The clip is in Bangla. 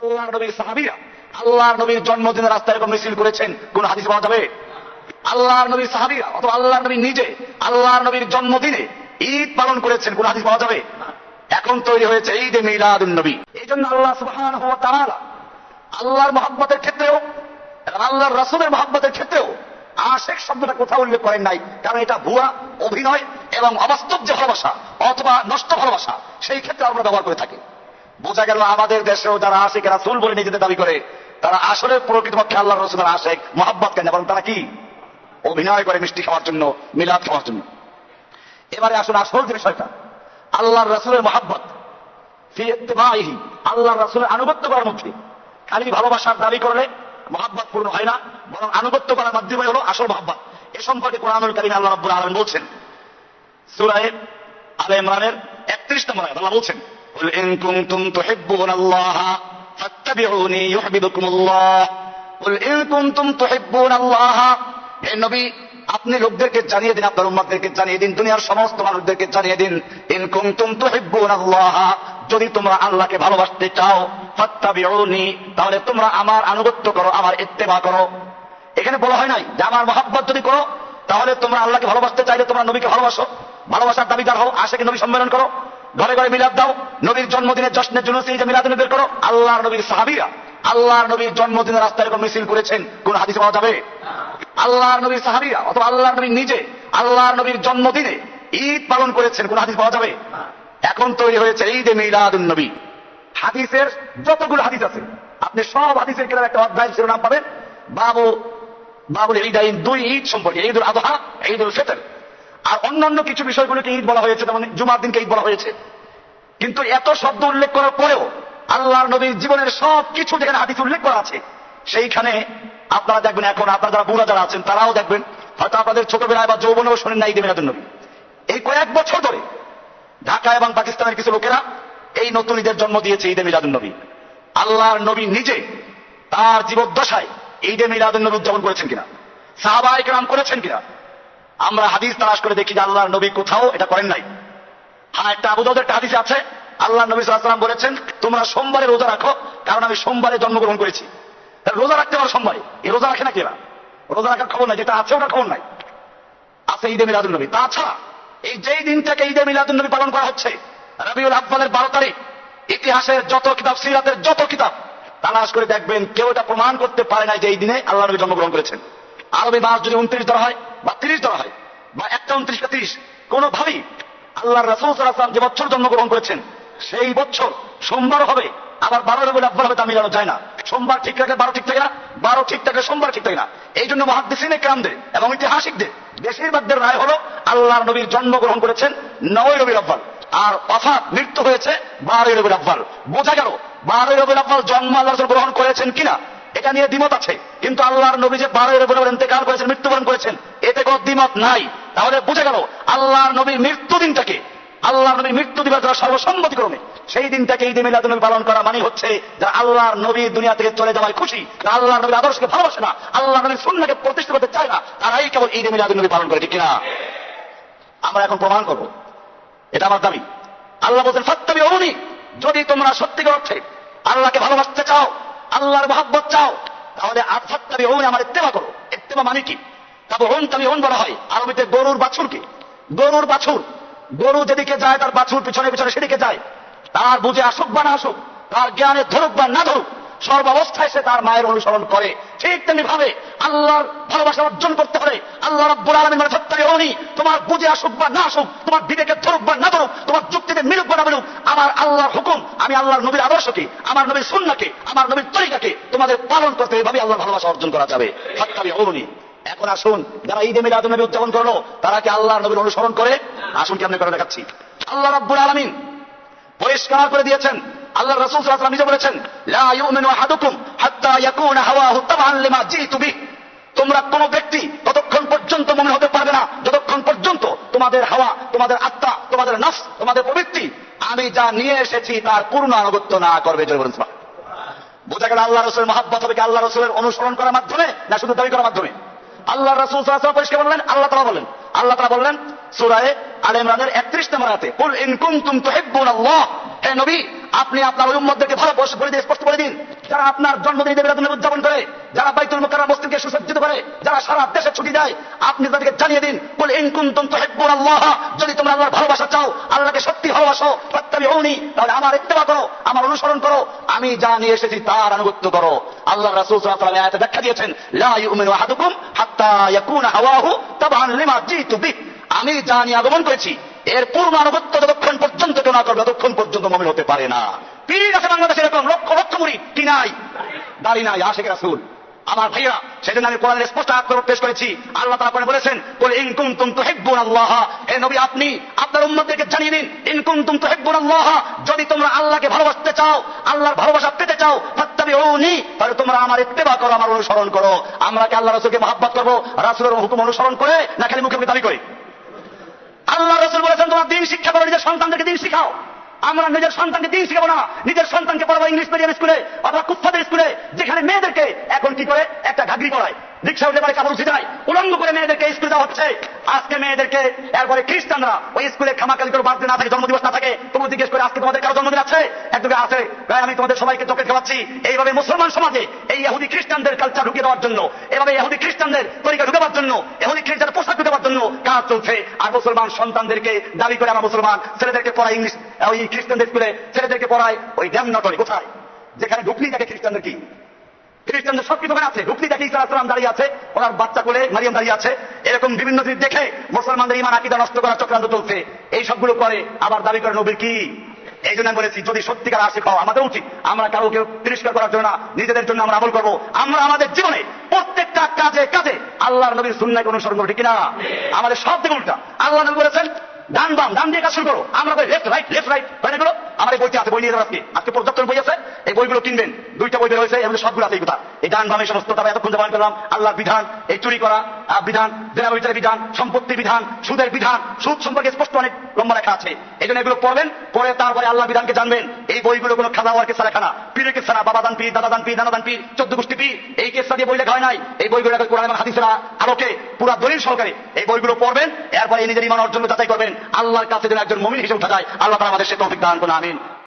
আল্লাহ নবীর সাহাবীরা আল্লাহ নবীর জন্মদিনের রাস্তায় এরকম মিছিল করেছেন, কোন হাদিস পাওয়া যাবে? আল্লাহ নবীর সাহাবীরা অথবা আল্লাহ নবী নিজে আল্লাহ নবীর জন্মদিনে ঈদ পালন করেছেন, কোন হাদিস পাওয়া যাবে? এখন তৈরি হয়েছে ঈদে মিলাদুন নবী। এই জন্য আল্লাহ সুবহানাহু ওয়া তাআলা আল্লাহর মহব্বতের ক্ষেত্রেও এবং আল্লাহর রাসূলের মহব্বতের ক্ষেত্রেও আশিক শব্দটা কোথাও উল্লেখ করেন নাই, কারণ এটা ভুয়া অভিনয় এবং অবাস্তব যে ভালোবাসা অথবা নষ্ট ভালোবাসা, সেই ক্ষেত্রে আমরা ব্যবহার করে থাকি। বোঝা গেল আমাদের দেশেও যারা আশিক রাসূল বলে নিজেদের দাবি করে, তারা আসলে প্রকৃতপক্ষে আল্লাহর রাসূলের আশিক মহব্বত কেন, বরং তারা কি অভিনয় করে মিষ্টি খাওয়ার জন্য, মিলাদ খাওয়ার জন্য। এবারে আসুন আসল যে বিষয়টা, আল্লাহর রাসূলের মহব্বত ফি ইত্তিবাইহি, আল্লাহর রাসূলের আনুগত্য করার মধ্যে। খালি ভালোবাসার দাবি করলে মহব্বত পূর্ণ হয় না, বরং আনুগত্য করার মাধ্যমে হলো আসল মহব্বত। এ সম্পর্কে কোরআনুল কারীমে আল্লাহ রাব্বুল আলামিন বলছেন, সূরা আলে ইমরানের 31 নম্বর আয়াত আল্লাহ বলছেন, কুল ইন কুনতুম তুহিব্বুনাল্লাহা ফাত্তাবিউনি ইউহিব্বুকুমুল্লাহ। কুল ইন কুনতুম তুহিব্বুনাল্লাহা, হে নবী আপনি লোকদেরকে জানিয়ে দিন, আপনার উম্মতদেরকে জানিয়ে দিন, দুনিয়ার সমস্ত মানুষদেরকে জানিয়ে দিন, ইন কুনতুম তুহিব্বুনাল্লাহা, যদি তোমরা আল্লাহকে ভালোবাসতে চাও, ফাত্তাবিউনি, তাহলে তোমরা আমার আনুগত্য করো, আমার ইত্তেবা করো। এখানে বলা হয় নাই যে আমার মহব্বত যদি করো তাহলে তোমরা আল্লাহকে ভালোবাসতে চাইলে তোমরা নবীকে ভালোবাসো, ভালোবাসার দাবিদার হও, আশিকে নবী সম্মেলন করো, ঘরে ঘরে মিলাদ দাও, নবীর জন্মদিনের জশ্নের জন্য সেই যে মিলাদ বের করো। আল্লাহর নবীর সাহাবীরা আল্লাহর নবীর জন্মদিনের রাস্তায় এরকম মিছিল করেছেন, কোন হাদিসে পাওয়া যাবে? আল্লাহর নবীর সাহাবীরা অথবা আল্লাহর নবী নিজে আল্লাহর নবীর জন্মদিনে ঈদ পালন করেছেন, কোন হাদিস পাওয়া যাবে? এখন তৈরি হয়েছে ঈদে মিলাদুন নবী। হাদিসের যতগুলো হাদিস আছে আপনি সব হাদিসের কিতাবে একটা অধ্যায়ের শিরোনাম পাবেন, বাবুল ঈদাইন, দুই ঈদ সম্পর্কে, ঈদুল আযহা, ঈদুল ফিতর। আর অন্যান্য কিছু বিষয়গুলোকে ঈদ বলা হয়েছে, যেমন জুমার দিনকে ঈদ বলা হয়েছে। কিন্তু এত শব্দ উল্লেখ করার পরেও আল্লাহর নবীর জীবনের সব কিছু যেখানে হাদিস উল্লেখ করা আছে, সেইখানে আপনারা দেখবেন, এখন আপনারা যারা বুড়া যারা আছেন তারাও দেখবেন, হয়তো আপনাদের ছোটবেলায় বা যৌবনেও শোনেন না ঈদে মিলাদুন নবী। এই কয়েক বছর ধরে ঢাকা এবং পাকিস্তানের কিছু লোকেরা এই নতুন ঈদের জন্ম দিয়েছে, ঈদে মিলাদুন নবী। আল্লাহর নবী নিজে তার জীবদ্দশায় ঈদে মিলাদুন নবী উদযাপন করেছেন কিনা, সাহাবায়ে কেরাম করেছেন কিনা? আমরা হাদিস তালাশ করে দেখি যে আল্লাহর নবী কোথাও এটা করেন নাই। হ্যাঁ, একটা আবু দাউদের একটা হাদিস আছে, আল্লাহর নবী সাল্লাল্লাহু আলাইহি ওয়াসাল্লাম বলেছেন, তোমরা সোমবারে রোজা রাখো, কারণ আমি সোমবারে জন্মগ্রহণ করেছি। রোজা রাখতে পারো সোমবারে, এই রোজা রাখে না কেনা? রোজা রাখার খবর নাই, যেটা আছে ওটা খবর নাই, আছে ঈদে মিলাদুন নবী। তাছাড়া এই যেই দিনটাকে ঈদে মিলাদুন নবী পালন করা হচ্ছে, রবিউল আউয়ালের 12 তারিখ, ইতিহাসের যত কিতাব, সিরাতের যত কিতাব তালাশ করে দেখবেন, কেউ এটা প্রমাণ করতে পারে না যে এই দিনে আল্লাহ নবী জন্মগ্রহণ করেছেন। আরবি মাস যদি 29 ধরা হয় বা 30 ধরা হয় বা একটা 29 কা 30, কোনোভাবেই আল্লাহর রাসূল সাল্লাল্লাহু আলাইহি ওয়াসাল্লাম যে বছর জন্মগ্রহণ করেছেন সেই বছর সোমবার হবে, আবার 12 রবিউল আউয়াল হবে, তা মিলানো যায় না। সোমবার ঠিক থাকলে 12 ঠিক থাকে না, 12 ঠিক থাকলে সোমবার ঠিক থাকে না। এই জন্য মুহাদ্দিসিনে কেরামদের এবং ঐতিহাসিকদের বেশিরভাগদের রায় হলো আল্লাহর নবীর জন্মগ্রহণ করেছেন 9 রবিউল আউয়াল, আর ওয়াফাত মৃত্যু হয়েছে 12 রবিউল আউয়াল। বোঝা গেল 12 রবিউল আউয়াল জন্ম আল্লাহ রাসূল গ্রহণ করেছেন কিনা এটা নিয়ে দ্বিমত আছে, কিন্তু আল্লাহর নবী যে 12 রবিউল আউয়াল ইন্তেকাল করেছেন, মৃত্যুবরণ করেছেন, এতে কোনো দ্বিমত নাই। তাহলে বোঝা গেল আল্লাহর নবীর মৃত্যু দিনটাকে, আল্লাহর নবীর মৃত্যু দিবস যারা সর্বসম্মতিক্রমে সেই দিনটাকে ঈদে মিলাদুন নবী পালন করা মানে হচ্ছে যারা আল্লাহর নবী দুনিয়া থেকে চলে যাওয়ায় খুশি, আল্লাহর নবীর আদর্শকে ভালোবাসে না, আল্লাহর নবীর সুন্নাহকে প্রতিষ্ঠা করতে চায় না, তারাই কেবল ঈদে মিলাদুন নবী পালন করে, ঠিক কিনা? আমরা এখন প্রমাণ করব, এটা আমার দাবি। আল্লাহ বলেন, ফাত্তাবিউনি, যদি তোমরা সত্যিকার অর্থে আল্লাহকে ভালোবাসতে চাও, আল্লাহর মহব্বত চাও, তাহলে ফাত্তাবিউনি, আমার ইত্তেবা করো। ইত্তেবা মানে কি? তাবিউন বলা হয় আরবিতে গরুর বাছুরকে। গরুর বাছুর, গরু যেদিকে যায় তার বাছুর পিছনে পিছনে সেদিকে যায়, তার বুঝে আসুক বা না আসুক, তার জ্ঞানে ধরুক বা না ধরুক, সর্বাবস্থায় সে তার মায়ের অনুসরণ করে। ঠিক তেমনি ভাবে আল্লাহর ভালোবাসা অর্জন করতে হলে আল্লাহ রাব্বুল আলামিন বলেন, ফাত্তাবিউনি, তোমার বুঝে আসুক বা না আসুক, তোমার বিবেকে ধরুক বা না ধরুক, তোমার যুক্তিতে মিলুক বা না মিলুক, আমার আল্লাহর হুকুম, আমি আল্লাহর নবীর আদর্শকে, আমার নবীর সুন্নাহকে, আমার নবীর তরিকাকে তোমাদের পালন করতে, এভাবে আল্লাহর ভালোবাসা অর্জন করা যাবে। ফাত্তাবিউনি। এখন আসুন, যারা ঈদে মিলাদুন নবী উদযাপন করলো তারা কি আল্লাহর নবীর অনুসরণ করে? আসুন কেমনে করে দেখাচ্ছি। আল্লাহ রাব্বুল আলামিন পরিষ্কার করে দিয়েছেন, আল্লাহর রাসূল সাল্লাল্লাহু আলাইহি ওয়াসাল্লাম নিজে বলেছেন, লা ইউমিনু আহাদুকুম হাত্তা ইয়াকুনা হাওয়াহু তাবআন লিমা জিতু বিহি, তোমরা কোন ব্যক্তি ততক্ষণ পর্যন্ত মুমিন হতে পারবে না যতক্ষণ পর্যন্ত তোমাদের হাওয়া, তোমাদের আত্মা, তোমাদের নফস, তোমাদের প্রবৃত্তি আমি যা নিয়ে এসেছি তার পূর্ণ আনুগত্য না করবে। জয় বলুন সুবহানাল্লাহ। বোঝা গেল আল্লাহ রাসূলের মহব্বত হবে কি আল্লাহ রাসূলের অনুসরণ করার মাধ্যমে, না শুধু দাবি করার মাধ্যমে? আল্লাহ রাসূল সাল্লাল্লাহু আলাইহি ওয়াসাল্লাম পরিষ্কার বললেন, আল্লাহ তাআলা বললেন সূরা আলে ইমরানের 31 নম্বর আয়াতে, কুল ইন কুনতুম তুহিব্বুনাল্লাহ, হে নবী আপনি আপনার ওই উম্মতদেরকে ভালো বলে দিয়ে স্পষ্ট করে দিন, যারা আপনার জন্মদিন ঈদে মিলাদুন নবী উদযাপন করে, যারা বাইতুল মুকাররম মসজিদকে সুসজ্জিত করে, যারা সারা দেশে ছুটি দেয়, আপনি তাদেরকে জানিয়ে দিন, কুল ইন কুনতুম তুহিব্বুনাল্লাহ, যদি তোমরা আল্লাহর ভালোবাসা চাও, আল্লাহকে সত্যি ভালোবাসো, ফাত্তাবিউনি, তাহলে আমার ইত্তেবা করো, আমার অনুসরণ করো, আমি যা নিয়ে এসেছি তার আনুগত্য করো। আল্লাহ রাসূল সাল্লাল্লাহু আলাইহি ওয়া সাল্লাম আয়াতে ব্যাখ্যা দিয়েছেন, লা ইউমিনু আহাদুকুম হাত্তা ইয়াকুনা হাওয়াহু তাবআন লিমা জিতু বিহ, আমি যা নিয়ে আগমন করেছি এর পূর্ণ আনুগত্য যতক্ষণ পর্যন্ত কেউ না করবে ততক্ষণ পর্যন্ত মুমিন হতে পারে না। পীর আছে বাংলাদেশে এরকম লক্ষ লক্ষ মুরিদ, কি নাই? দাড়ি নাই, আশিক রাসূল। আমার ভাইরা, সেজন্য আমি কোরআনের স্পষ্ট আয়াত পেশ করেছি। আল্লাহ তাআলা কোরআনে বলেছেন, কুল ইন কুনতুম তুহিব্বুনাল্লাহ, হে নবী আপনি আপনার উম্মতদেরকে জানিয়ে দিন, ইন কুনতুম তুহিব্বুনাল্লাহ, যদি তোমরা আল্লাহকে ভালোবাসতে চাও, আল্লাহর ভালোবাসা পেতে চাও, ফাত্তাবিউনি, তাহলে তোমরা আমার ইত্তেবা করো, আমার অনুসরণ করো। আমরা কি আল্লাহ রাসূলকে মহব্বত করব রাসূলের হুকুম অনুসরণ করে, না খালি মুখে মুখে দাবি করে? আল্লাহ রাসূল বলেছেন, তোমরা দ্বীন শিক্ষা করো, নিজের সন্তানদেরকে দ্বীন শিখাও। আমরা নিজের সন্তানকে দ্বীন শিখাবো না, নিজের সন্তানকে পড়াবো ইংলিশ মিডিয়াম স্কুলে অথবা কুফফাদের স্কুলে, যেখানে মেয়েদেরকে এখন কি করে একটা ঘাগরি পড়ায়, রিক্সা উঠে পারে, কাপড় যায়, উলঙ্গ করে মেয়েদেরকে স্কুলে দেওয়া হচ্ছে। আজকে মেয়েদেরকে এরপরে খ্রিস্টানরা ওই স্কুলে খামাকালি করে বার্থডে না থাকে, জন্মদিবস না থাকে, তোমরা জিজ্ঞেস করে আজকে তোমাদের কারো জন্মদিন আছে? একদিকে আছে, আমি তোমাদের সবাইকে চোখে খাওয়াচ্ছি। এইভাবে মুসলমান সমাজে এই ইহুদি খ্রিস্টানদের কালচার ঢুকিয়ে দেওয়ার জন্য, এভাবে ইহুদি খ্রিস্টানদের তরিকা ঢুকাবার জন্য, ইহুদি খ্রিস্টানদের পোশাক ঢুকাবার জন্য কাজ চলছে। আর মুসলমান সন্তানদেরকে দাবি করে আমরা মুসলমান, ছেলেদেরকে পড়াই ইংলিশ, ওই খ্রিস্টানদের স্কুলে ছেলেদেরকে পড়ায় ওই ড্যাম নটরি। কোথায়? যেখানে ঢুকলি দেখে খ্রিস্টানদের কি, খ্রিস্টানদের সব কিছু আছে, ঢুকলি দেখে ঈসা আলাইহিস সালাম দাঁড়িয়ে আছে, ওনার বাচ্চা কোলে মারিয়াম দাঁড়িয়ে আছে, এরকম বিভিন্ন জিনিস দেখে মুসলমানদের ঈমান আকীদা নষ্ট করার চক্রান্ত চলছে। এই সবগুলো করে আবার দাবি করে নবীর কি। এই জন্য আমি বলেছি, যদি সত্যিকার আশিক হও, আমাদের উচিত আমরা কাউকে তিরস্কার করার জন্য না, নিজেদের জন্য আমরা আমল করবো। আমরা আমাদের জীবনে প্রত্যেকটা কাজে কাজে আল্লাহর নবীর সুন্নাহকে অনুসরণ করবো, ঠিক কিনা? আমাদের সব দিকে উল্টা। আল্লাহ নবী বলেছেন, ডান বাম, ডান দিয়ে কাজ শুরু করো, আমরা লেফট রাইট, লেফট রাইট। এগুলো আমার এই বইতে আছে, বই নিয়ে যাবো আজকে, আজকে পর্যাপ্ত বই আছে, এই বইগুলো কিনবেন। 2টা বই বের হয়েছে, এগুলো সবগুলো আছে। এই কথা, এই ডান বাম এই সমস্ত তারা এতক্ষণ যে বয়ান করলাম, আল্লাহর বিধান, এই চুরি করা বিধান, জেনা বিচারের বিধান, সম্পত্তির বিধান, সুদের বিধান, সুদ সম্পর্কে স্পষ্ট অনেক লম্বা লেখা আছে। এই জন্য এগুলো পড়বেন, পড়ে তারপরে আল্লাহ বিধানকে জানবেন। এই বইগুলো কোনো খাজা ওয়ার কেসা লেখা না, পীরের কেসা না, বাবা দান পীর, দাদা দান পীর, নানা দান পীর, 14 গোষ্ঠী পীর, এই কেসা দিয়ে বই লেখা হয় নাই। এই বইগুলো কোরআন এবং হাদিসের আলোকে পুরা দলিল সহকারে এই বইগুলো পড়বেন, এরপরে নিজের ঈমান অর্জন যাচাই করবেন, আল্লাহর কাছে যেন একজন মুমিন হিসেবে উঠা যায়। আল্লাহ তাআলা আমাদের সে তৌফিক দান করুন, আমিন।